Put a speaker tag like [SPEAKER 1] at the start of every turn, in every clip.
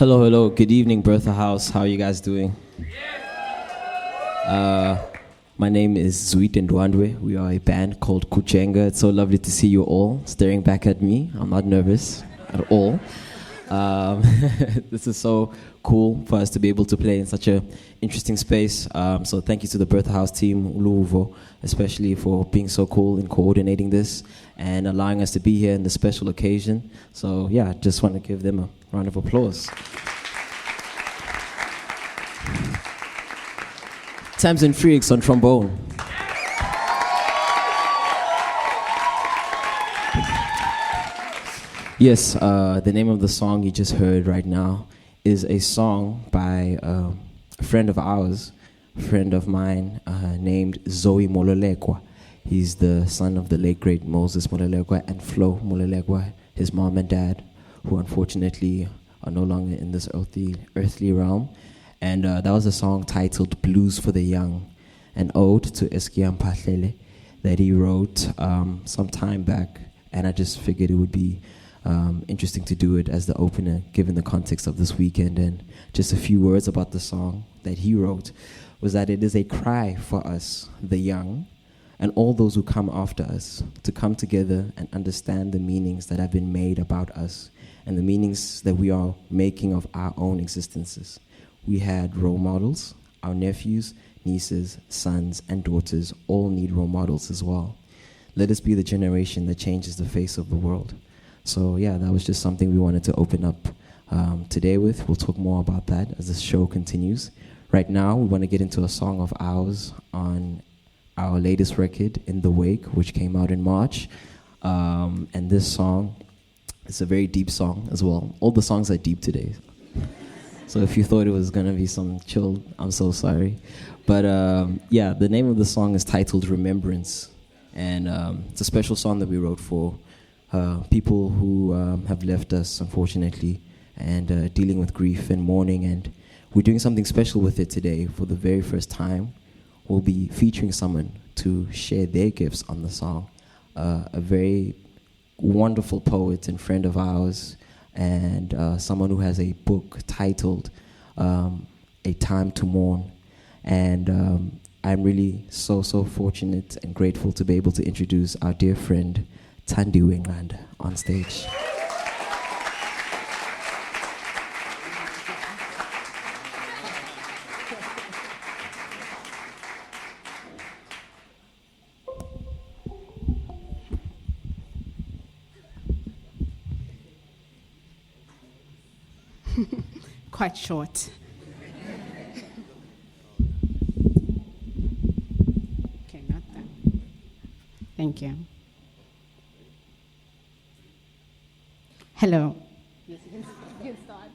[SPEAKER 1] Hello, hello. Good evening, Bertha House. How are you guys doing? My name is Zuit and Thandiwe. We are a band called Kujenga. It's so lovely to see you all staring back at me. I'm not nervous at all. This is so cool for us to be able to play in such an interesting space. So thank you to the Bertha House team, Uluvo, especially for being so cool in coordinating this and allowing us to be here in this special occasion. So yeah, just want to give them a round of applause. Tamsin Freaks on trombone. Yes, the name of the song you just heard right now is a song by a friend of ours, a friend of mine named Zoe Mololekwa. He's the son of the late great Moses Mololekwa and Flo Mololekwa, his mom and dad, who unfortunately are no longer in this earthly realm. And that was a song titled Blues for the Young, an ode to Eskiam Pahlele that he wrote some time back. And I just figured it would be interesting to do it as the opener, given the context of this weekend. And just a few words about the song that he wrote was that it is a cry for us, the young, and all those who come after us, to come together and understand the meanings that have been made about us and the meanings that we are making of our own existences. We had role models. Our nephews, nieces, sons, and daughters all need role models as well. Let us be the generation that changes the face of the world. So yeah, that was just something we wanted to open up today with. We'll talk more about that as the show continues. Right now, we want to get into a song of ours on our latest record, In the Wake, which came out in March. And this song is a very deep song as well. All the songs are deep today. So if you thought it was going to be some chill, I'm so sorry. But yeah, the name of the song is titled Remembrance. And it's a special song that we wrote for people who have left us, unfortunately, and dealing with grief and mourning. And we're doing something special with it today. For the very first time, we'll be featuring someone to share their gifts on the song. A very wonderful poet and friend of ours, and someone who has a book titled A Time to Mourn. And I'm really so fortunate and grateful to be able to introduce our dear friend Thandiwe on stage.
[SPEAKER 2] Quite short. Okay, not that. Thank you. Hello. Yes, you can start.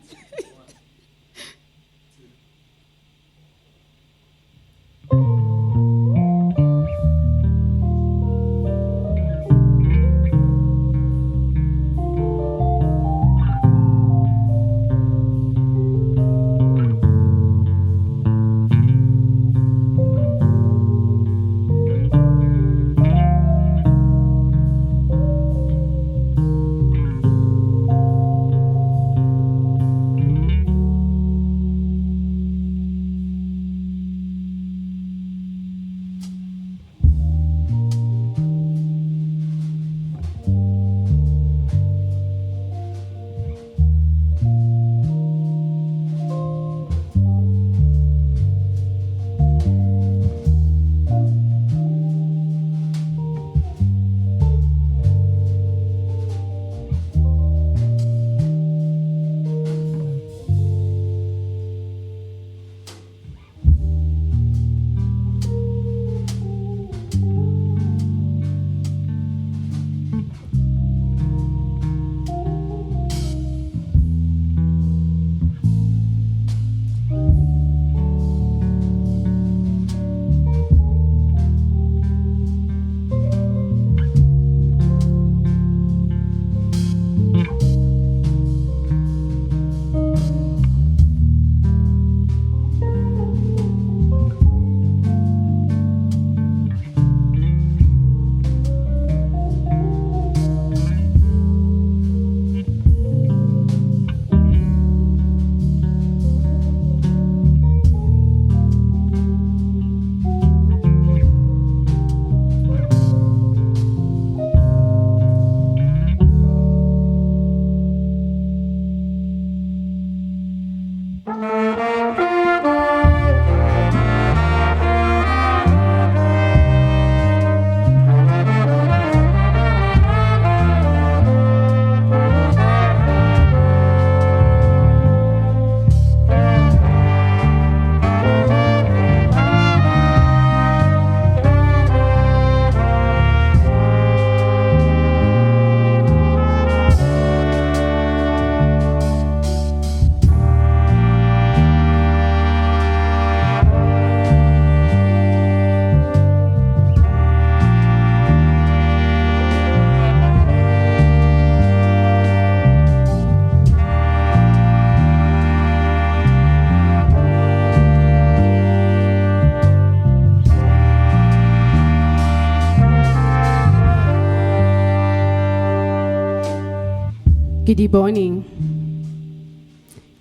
[SPEAKER 2] Gidiboni,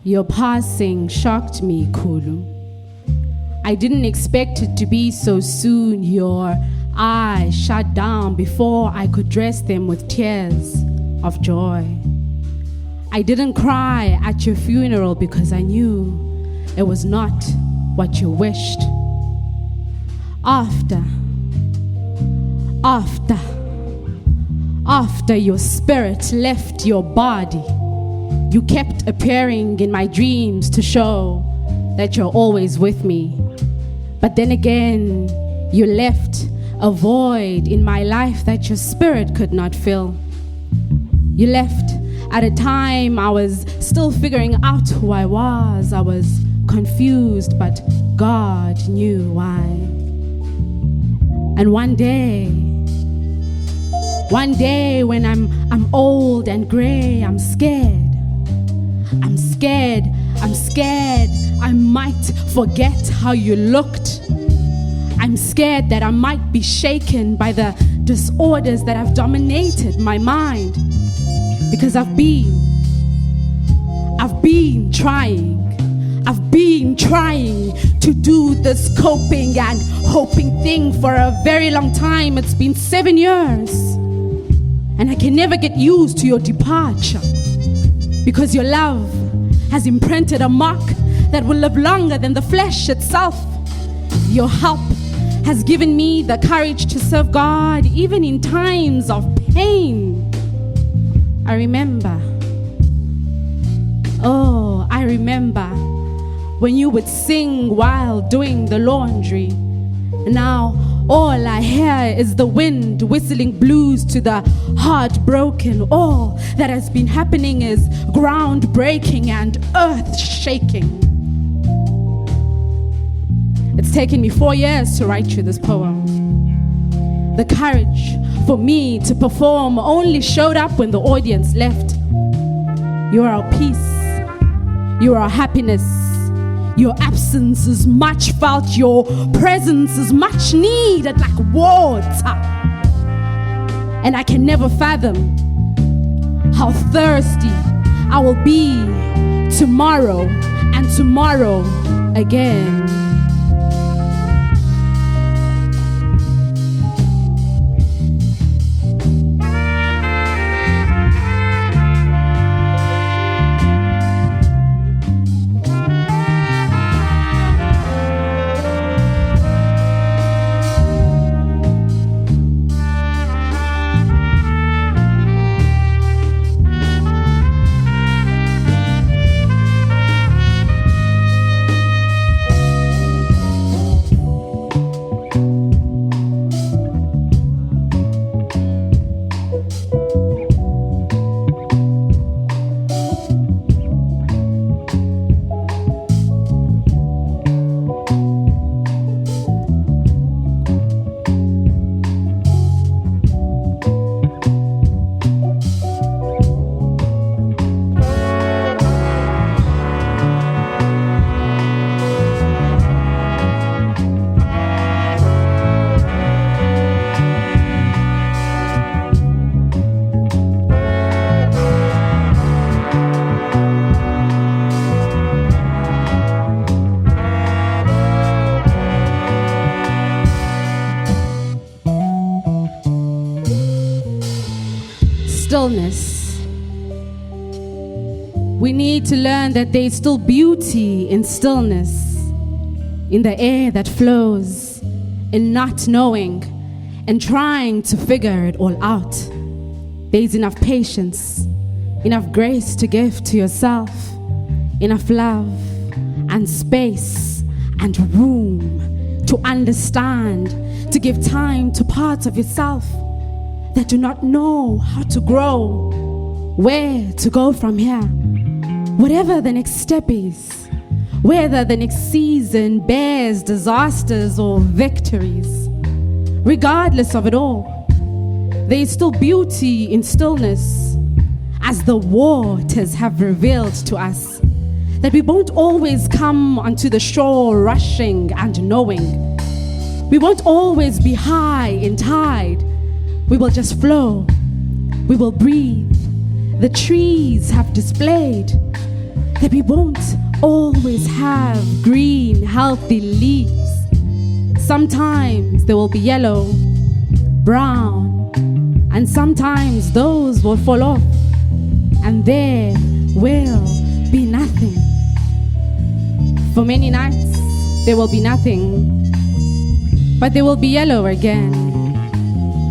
[SPEAKER 2] your passing shocked me, Kulu. I didn't expect it to be so soon. Your eyes shut down before I could dress them with tears of joy. I didn't cry at your funeral because I knew it was not what you wished. After your spirit left your body, you kept appearing in my dreams to show that you're always with me. But then again, you left a void in my life that your spirit could not fill. You left at a time I was still figuring out who I was. I was confused, but God knew why. And one day when I'm old and gray, I'm scared. I might forget how you looked. I'm scared that I might be shaken by the disorders that have dominated my mind. Because I've been trying to do this coping and hoping thing for a very long time. It's been 7 years. And I can never get used to your departure. Because your love has imprinted a mark that will live longer than the flesh itself. Your help has given me the courage to serve God even in times of pain. I remember when you would sing while doing the laundry. Now all I hear is the wind whistling blues to the heartbroken. All that has been happening is ground breaking and earth shaking. It's taken me 4 years to write you this poem. The courage for me to perform only showed up when the audience left. You are our peace. You are our happiness. Your absence is much felt. Your presence is much needed like water. And I can never fathom how thirsty I will be tomorrow and tomorrow again. Stillness. We need to learn that there is still beauty in stillness, in the air that flows, in not knowing and trying to figure it all out. There is enough patience, enough grace to give to yourself, enough love and space and room to understand, to give time to parts of yourself that do not know how to grow, where to go from here. Whatever the next step is, whether the next season bears disasters or victories, regardless of it all, there is still beauty in stillness, as the waters have revealed to us that we won't always come onto the shore rushing and knowing. We won't always be high in tide. We will just flow. We will breathe. the trees have displayed that we won't always have green, healthy leaves. Sometimes they will be yellow, brown, and sometimes those will fall off, and there will be nothing. For many nights, there will be nothing, but they will be yellow again.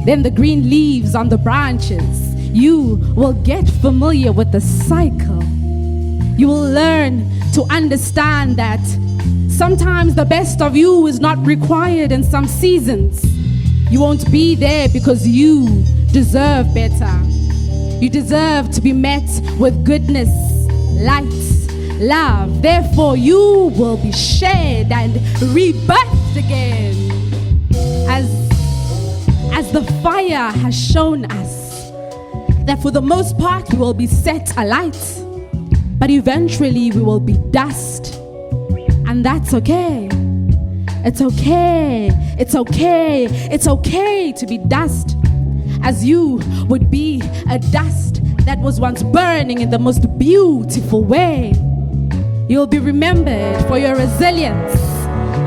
[SPEAKER 2] Then the green leaves on the branches, you will get familiar with the cycle. You will learn to understand that sometimes the best of you is not required in some seasons. You won't be there because you deserve better. You deserve to be met with goodness, light, love. Therefore, you will be shared and rebirthed again. As the fire has shown us that for the most part we will be set alight, but eventually we will be dust. And that's okay. It's okay. It's okay. It's okay to be dust, as you would be a dust that was once burning in the most beautiful way. You'll be remembered for your resilience,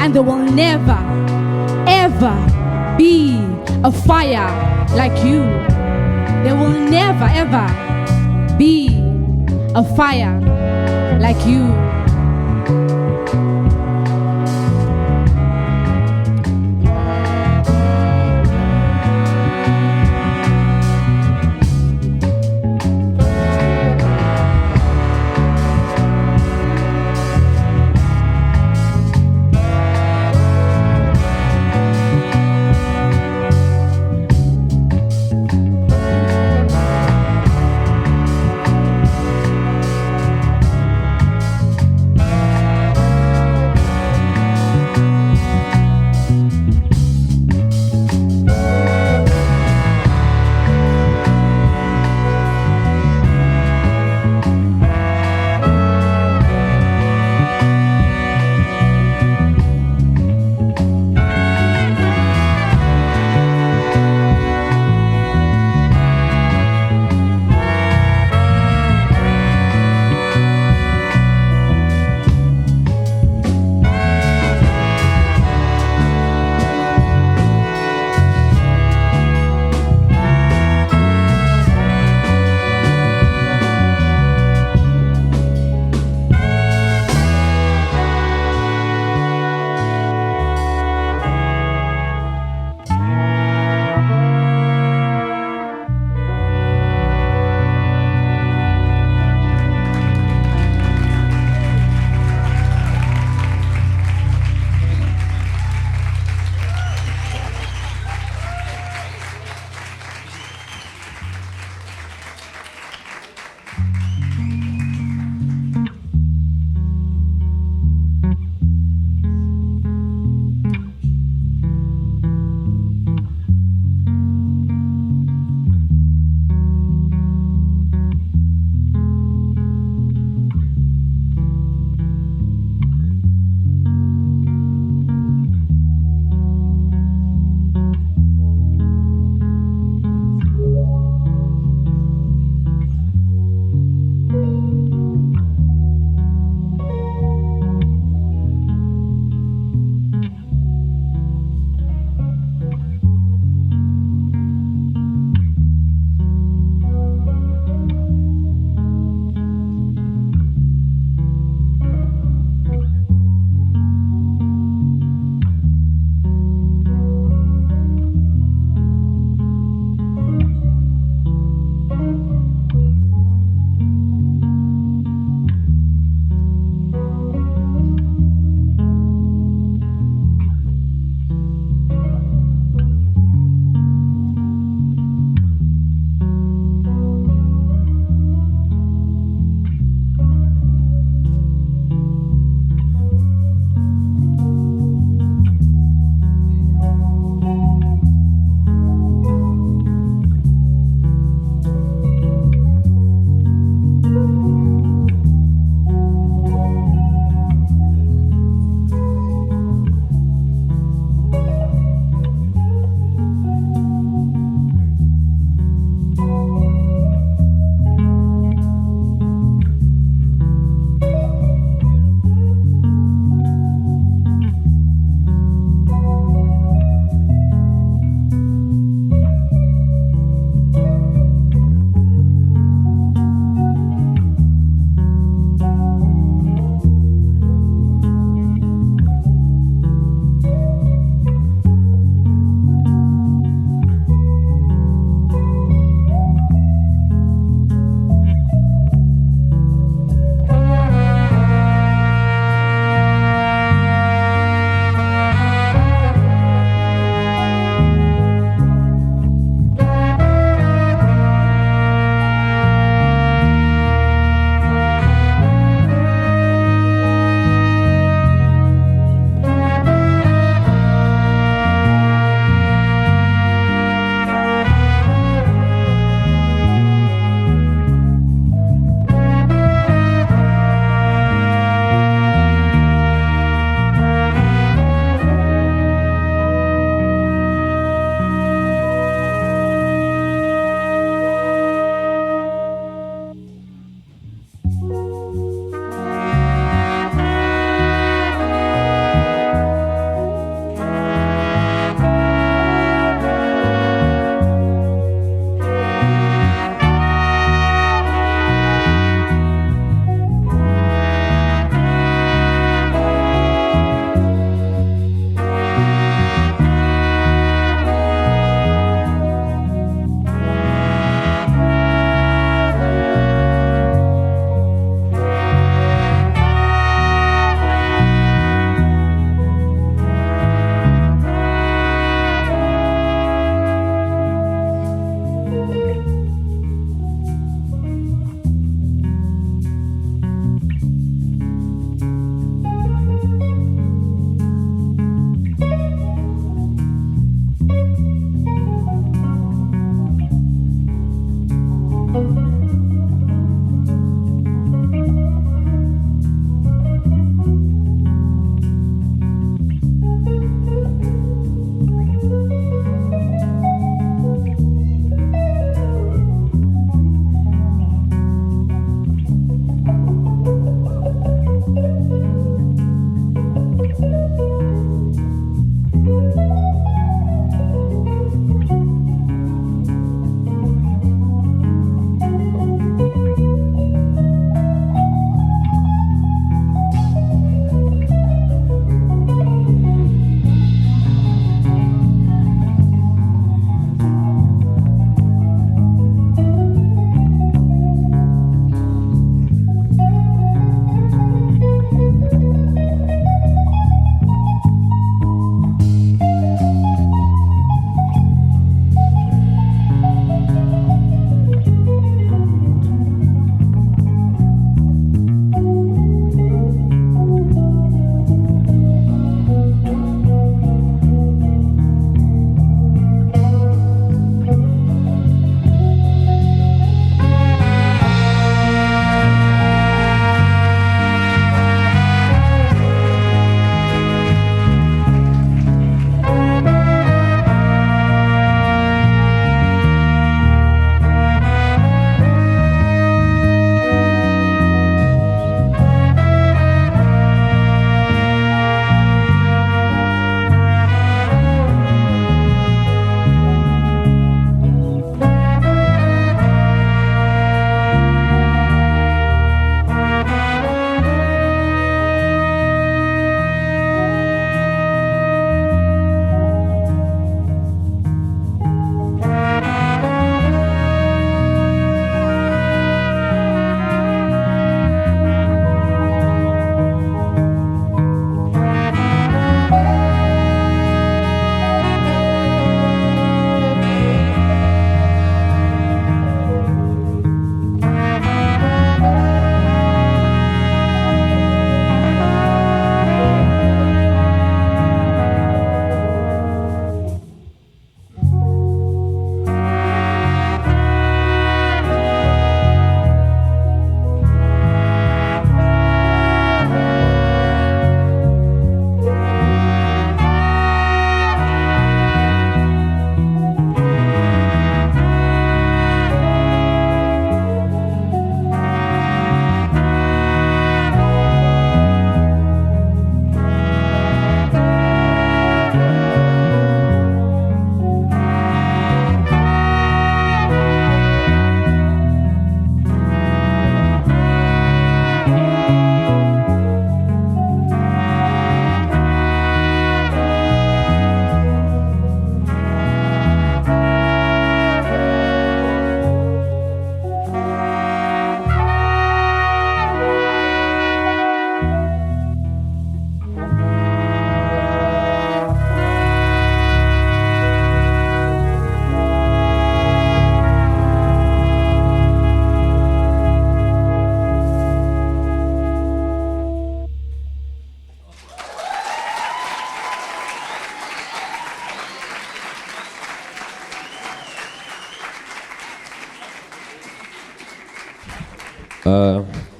[SPEAKER 2] and there will never, ever be a fire like you. There will never, ever be a fire like you.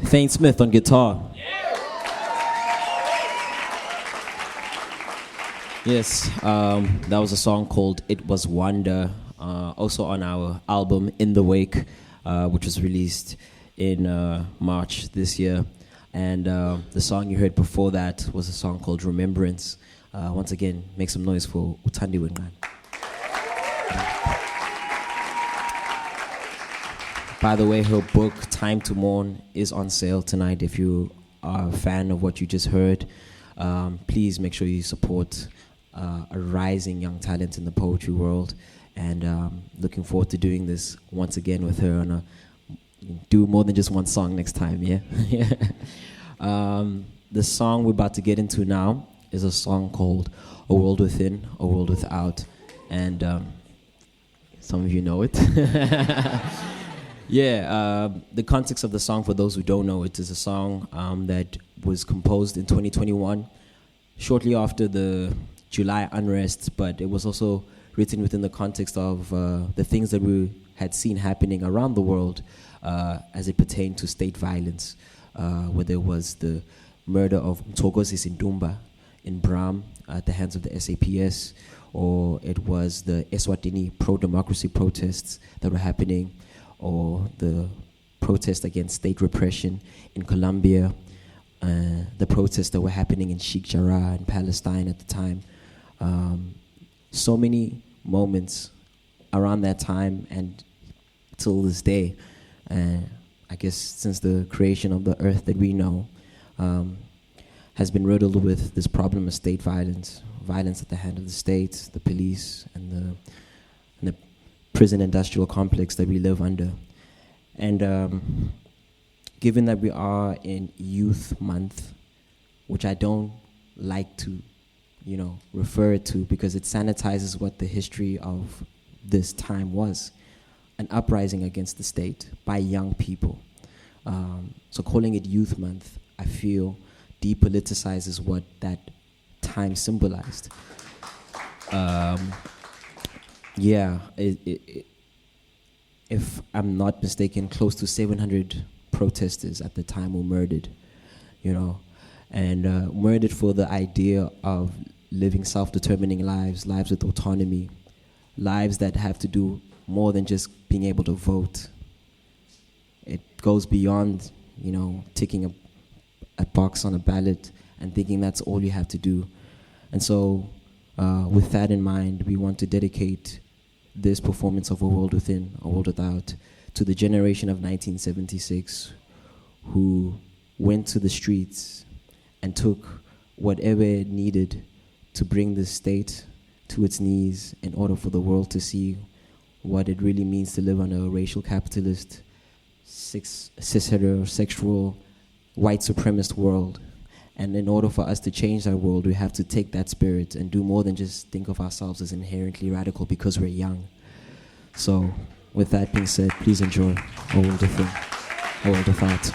[SPEAKER 1] Thane Smith on guitar. Yes, that was a song called It Was Wonder, also on our album In the Wake, which was released in March this year. And the song you heard before that was a song called Remembrance. Once again, make some noise for Thandiwe. By the way, her book, Time to Mourn, is on sale tonight. If you are a fan of what you just heard, please make sure you support a rising young talent in the poetry world. And looking forward to doing this once again with her on do more than just one song next time, yeah? The song we're about to get into now is a song called A World Within, A World Without. And some of you know it. Yeah, the context of the song, for those who don't know, it is a song that was composed in 2021, shortly after the July unrest, but it was also written within the context of the things that we had seen happening around the world as it pertained to state violence, where there was the murder of Mthokozi Sindumba in Bram at the hands of the SAPS, or it was the Eswatini pro-democracy protests that were happening, or the protest against state repression in Colombia, the protests that were happening in Sheikh Jarrah in Palestine at the time. So many moments around that time and till this day, I guess since the creation of the earth that we know, has been riddled with this problem of state violence at the hand of the state, the police, and the prison industrial complex that we live under. And given that we are in Youth Month, which I don't like to, refer it to because it sanitizes what the history of this time was, an uprising against the state by young people. So calling it Youth Month, I feel, depoliticizes what that time symbolized. If I'm not mistaken, close to 700 protesters at the time were murdered, and murdered for the idea of living self-determining lives with autonomy, lives that have to do more than just being able to vote. It goes beyond, ticking a box on a ballot and thinking that's all you have to do. And so with that in mind, we want to dedicate this performance of A World Within, A World Without to the generation of 1976 who went to the streets and took whatever it needed to bring the state to its knees in order for the world to see what it really means to live under a racial capitalist, cis-heterosexual, white supremacist world. And in order for us to change that world, we have to take that spirit and do more than just think of ourselves as inherently radical because we're young. So, with that being said, please enjoy A World Within, A World Without.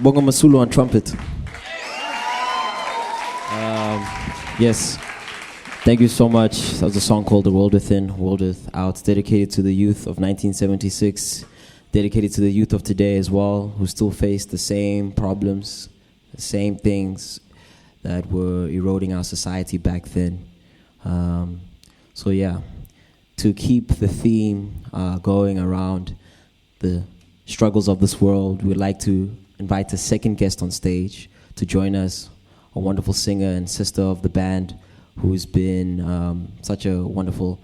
[SPEAKER 1] Bongo Masulu on trumpet. Yes. Thank you so much. That was a song called The World Within, World Without, dedicated to the youth of 1976, dedicated to the youth of today as well, who still face the same problems, the same things that were eroding our society back then. So yeah, to keep the theme going around the struggles of this world, we'd like to invite a second guest on stage to join us, a wonderful singer and sister of the band, who's been such a wonderful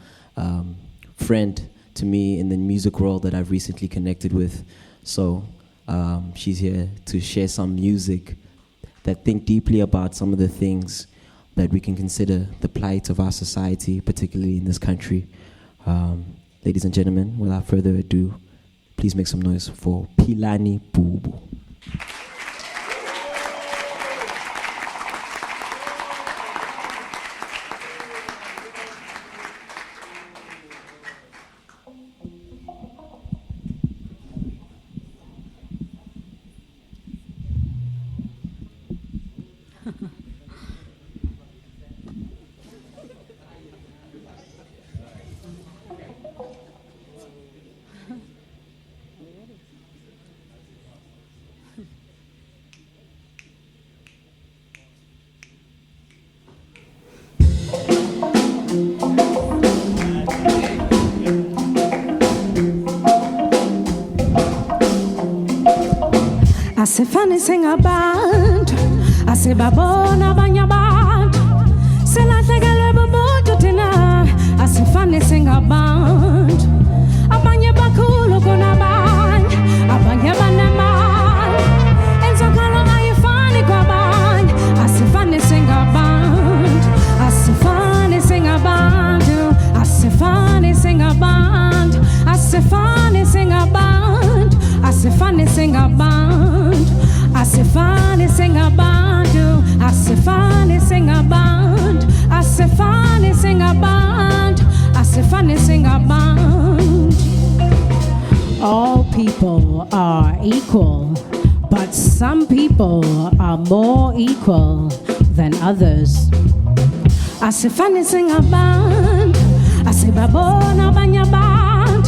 [SPEAKER 1] friend to me in the music world that I've recently connected with. So she's here to share some music that think deeply about some of the things that we can consider the plight of our society, particularly in this country. Ladies and gentlemen, without further ado, please make some noise for Pilani Bubu.
[SPEAKER 3] Asifani singa band, asibabona banya band. Sela tegele bubutu tina, asifani singa band. Abanye bakulu kuna band, abanye baneman. Enzo kalo ayifani kwa band, asifani singa band, asifani singa band, asifani singa band, asifani singa band, asifani singa band. Asifani sing a band, Asifani sing a band, Asifani sing a band, Asifani sing a band. All people are equal, but some people are more equal than others. Asifani sing a band, Asibabona banya band,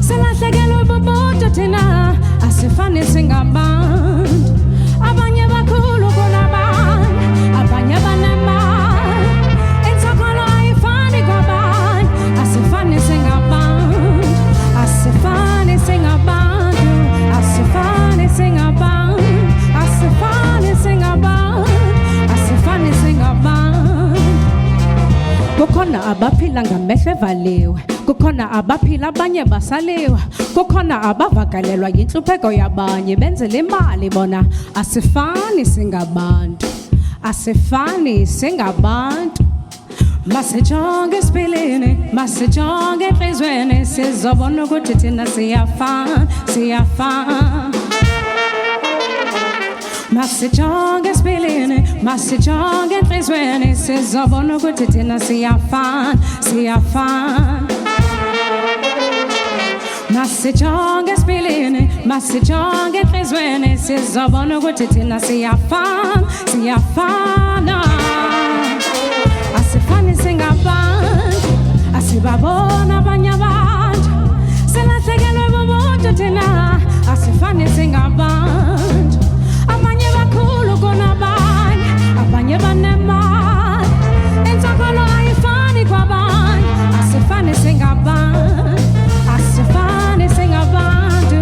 [SPEAKER 3] Selategelo boboto tina, Asifani sing a band. Abanye bakulu kuna band, abanye baneman. Ensakolo ayifani kwa band, asifani sing a band, asifani sing a band, asifani sing a band, asifani sing a band, asifani sing a band. Kukhona abaphila ngamehlo evaliwe, kukhona abaphila abanye basaliwe, kukhona abavakalelwa yinhlupheko yabanye benzele imali bona. Asifani singabantu, asifani singabantu. Masijonge sipilini, masijonge enhlizweni, sizobona ukuthi thina siyafana, siyafana. Masijonge sipilini, masijonge enhlizweni, sizobona ukuthi thina siyafana, siyafana. Masijonge sipilini, masijonge enhlizweni, sizobona ukuthi thina siyafana, siyafana. Asifani singabantu, asibabona abanye abantu. Selahlekelwe bubuntu thina, asifani singabantu. Abanye bakhulu kunabanye, abanye banemali. Ensakolo ayifani kwabanye, asifani singabantu. Asifani sing a band,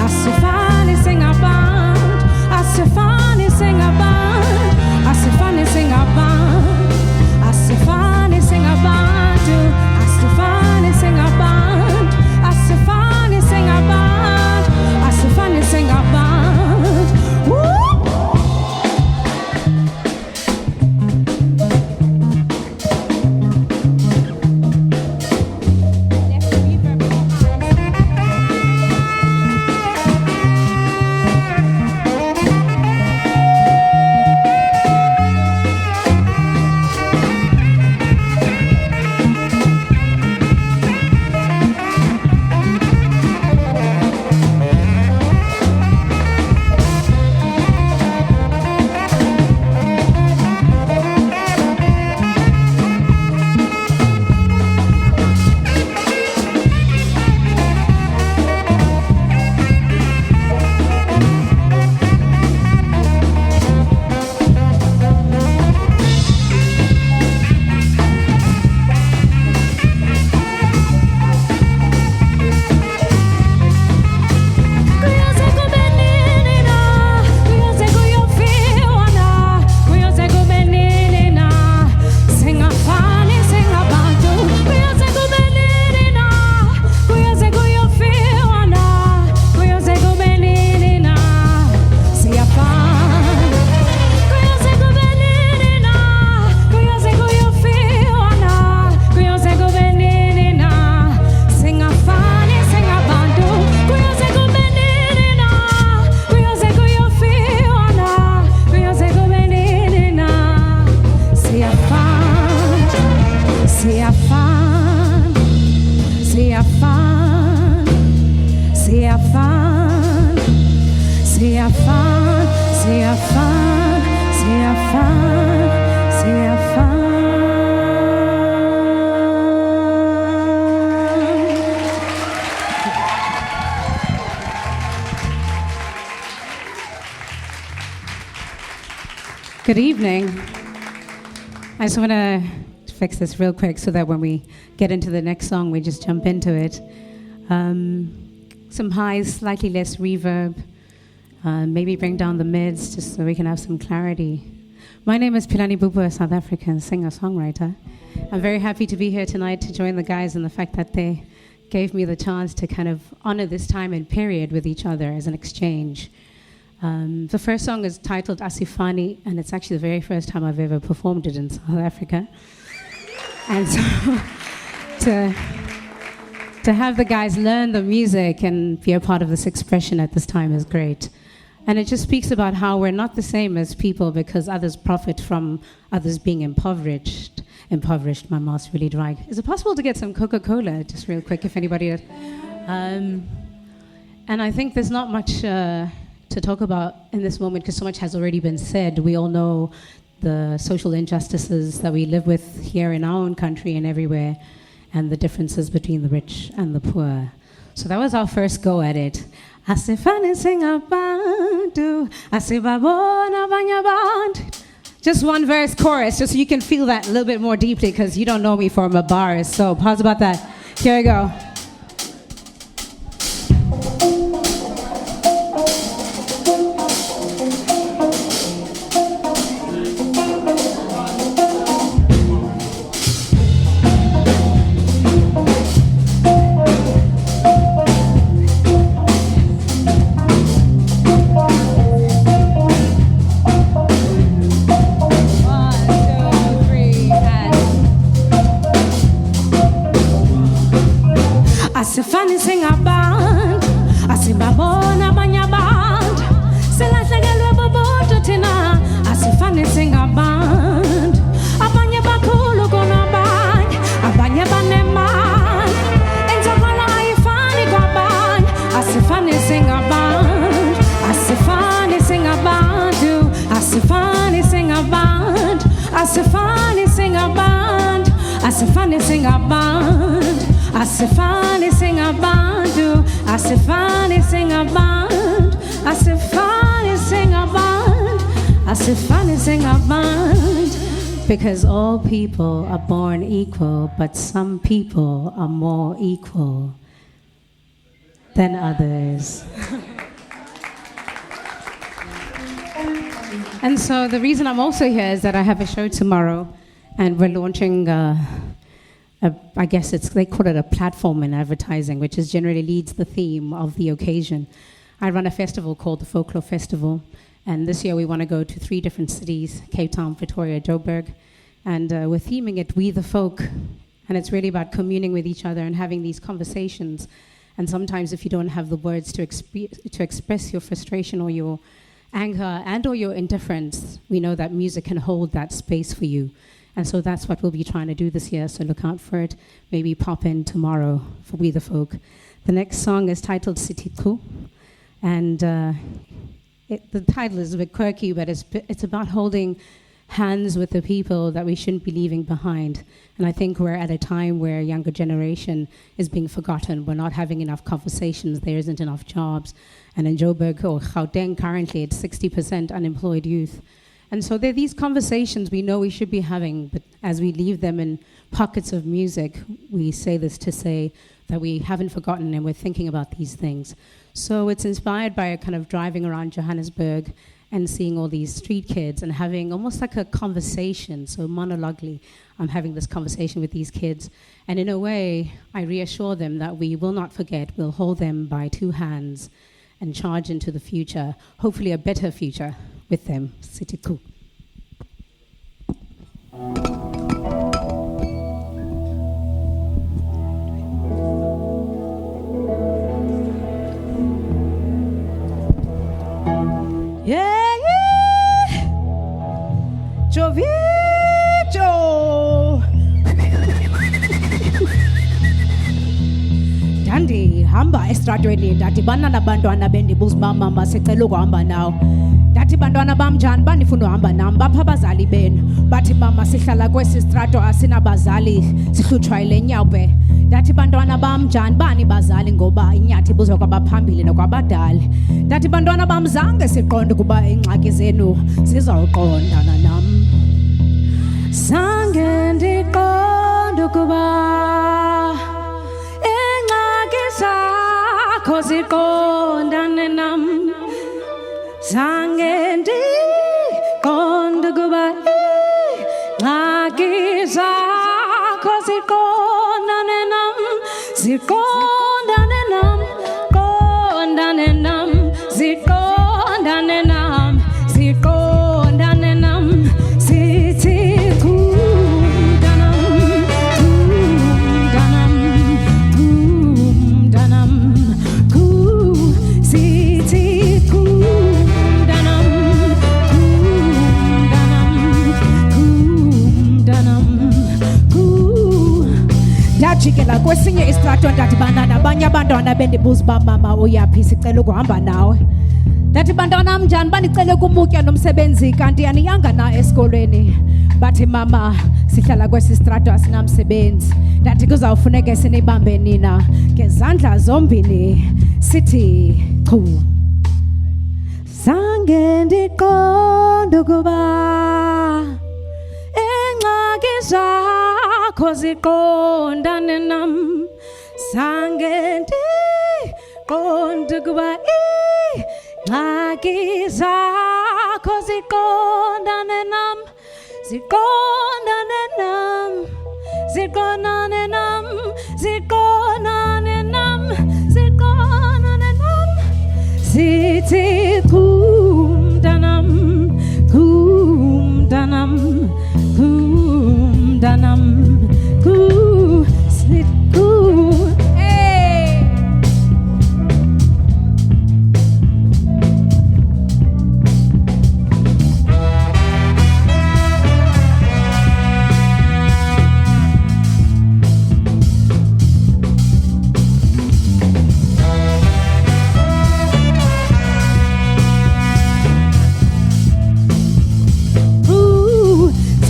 [SPEAKER 3] Asifani sing a band, Asifani sing a band, Asifani sing a band, Asifani sing a band, Asifani sing siyafana, siyafana, siyafana, siyafana. Good evening. I just want to fix this real quick so that when we get into the next song, we just jump into it. Some highs, slightly less reverb. Maybe bring down the mids just so we can have some clarity. My name is Pilani Bubu, a South African singer-songwriter. I'm very happy to be here tonight to join the guys in the fact that they gave me the chance to kind of honor this time and period with each other as an exchange. The first song is titled Asifani, and it's actually the very first time I've ever performed it in South Africa. And so to have the guys learn the music and be a part of this expression at this time is great. And it just speaks about how we're not the same as people because others profit from others being impoverished. Impoverished, my mouth's really dry. Is it possible to get some Coca-Cola, just real quick, if anybody... and I think there's not much... to talk about in this moment because so much has already been said. We all know the social injustices that we live with here in our own country and everywhere and the differences between the rich and the poor. So that was our first go at it. Just one verse chorus just so you can feel that a little bit more deeply because you don't know me from a bar. So pause about that. Here we go. Asifani sing a band, asibabona banya band. Selasegelwe boboto tina, asifani sing a band. Abanya bakulu gona band, abanya baneman. Enzawala ifani kwa band, asifani sing a band, asifani sing a band, asifani sing a band, asifani sing a band, asifani sing a band. Asifani sing a band, Asifani sing a band, Asifani sing a band, Asifani sing a band. Because all people are born equal, but some people are more equal than others. And so the reason I'm also here is that I have a show tomorrow, and we're launching I guess they call it a platform in advertising, which is generally leads the theme of the occasion. I run a festival called the Folklore Festival, and this year we want to go to 3 different cities, Cape Town, Pretoria, Joburg, and we're theming it We the Folk, and it's really about communing with each other and having these conversations. And sometimes if you don't have the words to express your frustration or your anger and or your indifference, we know that music can hold that space for you. And so that's what we'll be trying to do this year, so look out for it. Maybe pop in tomorrow for We the Folk. The next song is titled Sitiku, and the title is a bit quirky, but it's about holding hands with the people that we shouldn't be leaving behind. And I think we're at a time where younger generation is being forgotten. We're not having enough conversations. There isn't enough jobs. And in Joburg or Gauteng currently, it's 60% unemployed youth. And so there are these conversations we know we should be having, but as we leave them in pockets of music, we say this to say that we haven't forgotten and we're thinking about these things. So it's inspired by a kind of driving around Johannesburg and seeing all these street kids and having almost like a conversation. So monologuely, I'm having this conversation with these kids. And in a way, I reassure them that we will not forget. We'll hold them by 2 hands and charge into the future, hopefully a better future with them. Sitiku.
[SPEAKER 4] Yeah, yeah. Jovito. ndandihamba estratweni ndadibana nabantwana bendibuza uba mama sicela ukuhamba nawo. Ndathi bantwana bam njani bandifuna uhamba nam, bapha abazali benu. Bathi mama sihlala kwesi strato asinabazali sihlutshwa yile nyawupe. Ndathi bantwana bam njani bani bazali ngoba inyathi ibuzwa kwabaphambili nokwabadala. Ndathi bantwana bam zange siqonde ukuba iingxaki zenu zizawuqondana nam. Zange ndiqonde ukuba iingxaki zakho ziqondane nam. Zange ndiqonde ukuba iingxaki zakho ziqondane nam. Ziqondane nam, qondane nam, ziqondane nam, ziqondane nam. Sithi kumdanam, kumdanam, kumdanam, sithi kumdanam, kumdanam, ndajikela kwesinye istrato ndadibana nabanye abantwana bendibuza uba mama uyaphi sicela ukuhamba nawe. Ndathi bantwana njani bandicele kumutya nomsebenzi kanti aniyanga na esikolweni. Bathi mama sihlala kwesi strato asinamsebenzi. Ndathi kuzawufuneke sinibambe nina ngezandla zombini sithi chu. Zange ndiqonde ukuba iingxaki zakho ziqondane nam. Zange ndiqonde ukuba iingxaki zakho ziqondane nam. Ziqondane nam, ziqondane nam, ziqondane nam, ziqondane nam. Sithi kumdanam, kumdanam, kumdanam, sithi hey.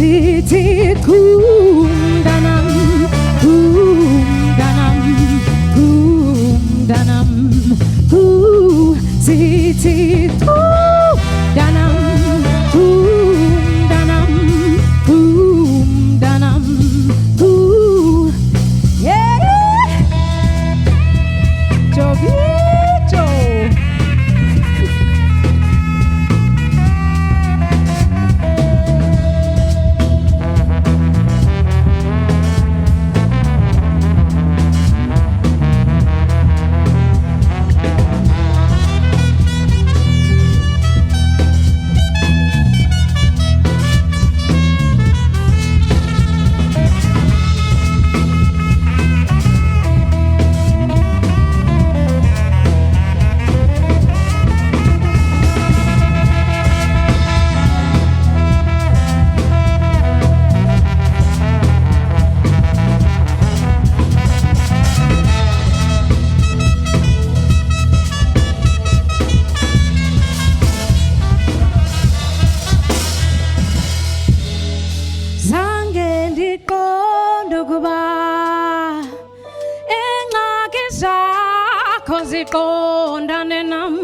[SPEAKER 4] Sithi kumdanam, kumdanam, kumdanam, sithi kumdanam, kumdanam, kumdanam, yeah. Jobito. Ziqondane nam.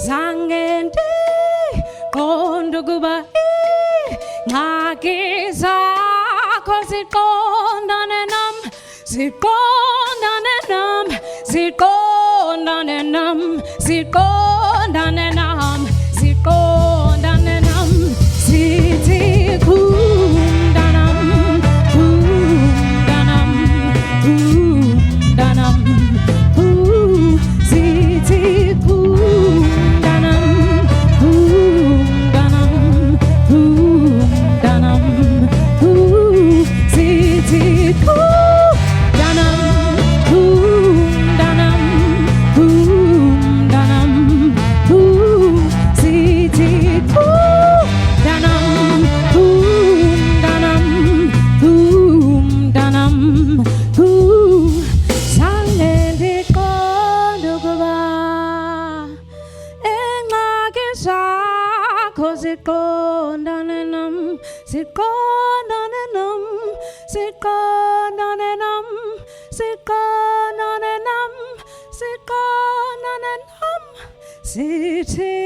[SPEAKER 4] Zange ndiqonde ukuba iingxaki zakho ziqondane nam. Ziqondane nam, ziqondane nam, ziqondane nam, ziqondane nam. Sithi kumdanam, kumdanam, kumdanam, sithi kumdanam, kumdanam, kumdanam, sithi kumdanam, kumdanam, kumdanam, zakho ziqondane nam, ziqondane nam, ziqondane nam, ziqondane nam, ziqondane nam, zithi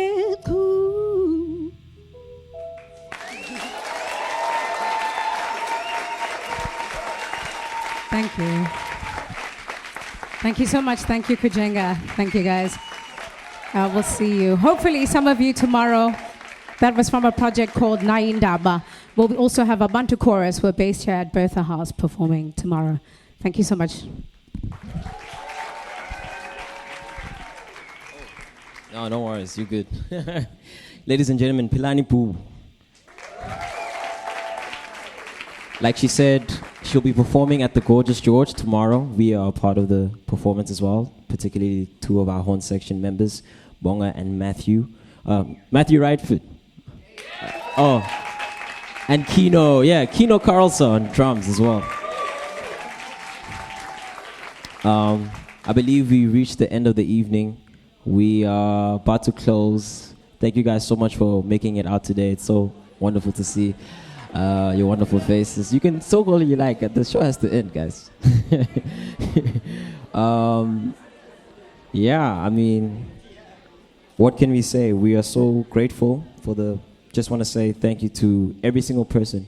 [SPEAKER 4] qhu. Thank you. Thank you so much. Thank you, Kujenga. Thank you, guys. We'll see you. Hopefully, some of you tomorrow. That was from a project called Naindaba. We'll also have a Bantu chorus. We're based here at Bertha House performing tomorrow. Thank you so much.
[SPEAKER 1] No, no worries. You're good. Ladies and gentlemen, Pilani Bubu. Like she said, she'll be performing at the Gorgeous George tomorrow. We are part of the performance as well, particularly two of our horn section members, Bonga and Matthew. Matthew Rightfoot. And Kino Carlson on drums as well. I believe we reached the end of the evening. We are about to close. Thank you guys so much for making it out today. It's so wonderful to see your wonderful faces. You can so call it you like. The show has to end, guys. I mean, what can we say? We are so grateful for the... Just want to say thank you to every single person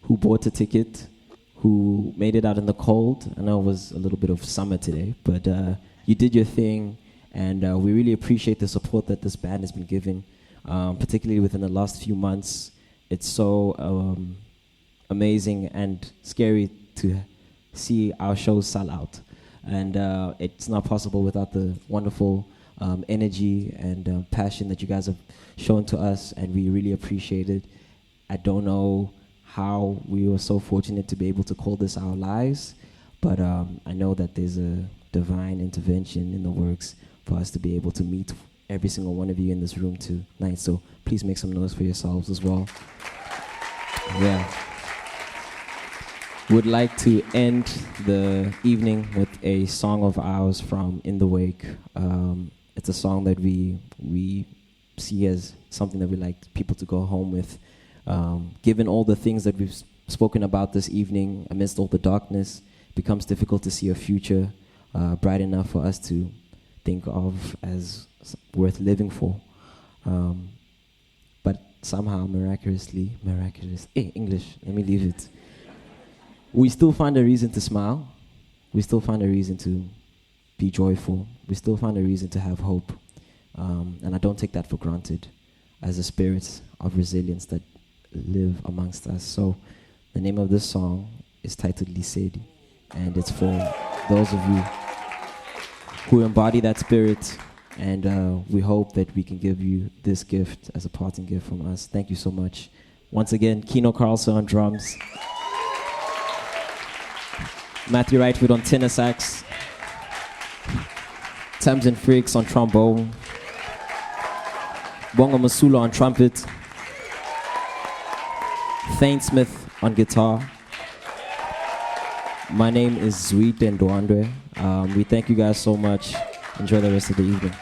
[SPEAKER 1] who bought a ticket, who made it out in the cold. I know it was a little bit of summer today, but you did your thing, and we really appreciate the support that this band has been giving, particularly within the last few months. It's so amazing and scary to see our shows sell out. And it's not possible without the wonderful energy and passion that you guys have shown to us, and we really appreciate it. I don't know how we were so fortunate to be able to call this our lives, but I know that there's a divine intervention in the works for us to be able to meet every single one of you in this room tonight. So please make some noise for yourselves as well. Yeah. Would like to end the evening with a song of ours from In the Wake. It's a song that we see as something that we like people to go home with. Given all the things that we've spoken about this evening, amidst all the darkness, it becomes difficult to see a future bright enough for us to think of as worth living for. But somehow, miraculous, English, let me leave it. We still find a reason to smile. We still find a reason to be joyful. We still find a reason to have hope. And I don't take that for granted as a spirit of resilience that live amongst us. So the name of this song is titled Lisedi, and it's for those of you who embody that spirit, and we hope that we can give you this gift as a parting gift from us. Thank you so much. Once again, Kino Carlson on drums, Matthew Rightfoot on tenor sax, Tamsin Freaks on trombone, Bonga Masula on trumpet, Thane Smith on guitar. My name is Zwit Ndwandwe. We thank you guys so much. Enjoy the rest of the evening.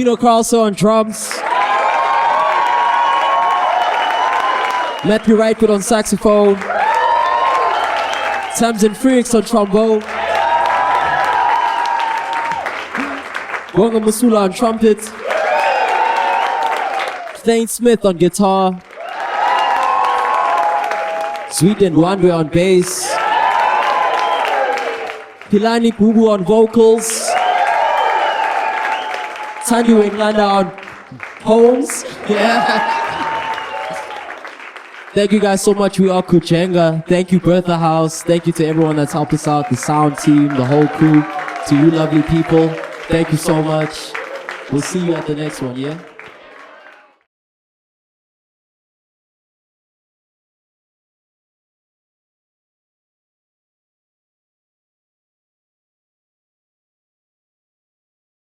[SPEAKER 1] Tino Carlso on drums. Matthew Wrightwood on saxophone. Tamsin Freaks on trombone. Bonga Masula on trumpet. Thane Smith on guitar. Sweet Wandwe on bass. Pilani Bubu on vocals. Thandiwe on poems. Yeah. Thank you guys so much. We are Kujenga. Thank you, Bertha House. Thank you to everyone that's helped us out, the sound team, the whole crew. To you lovely people, thank you so much. We'll see you at the next one, yeah?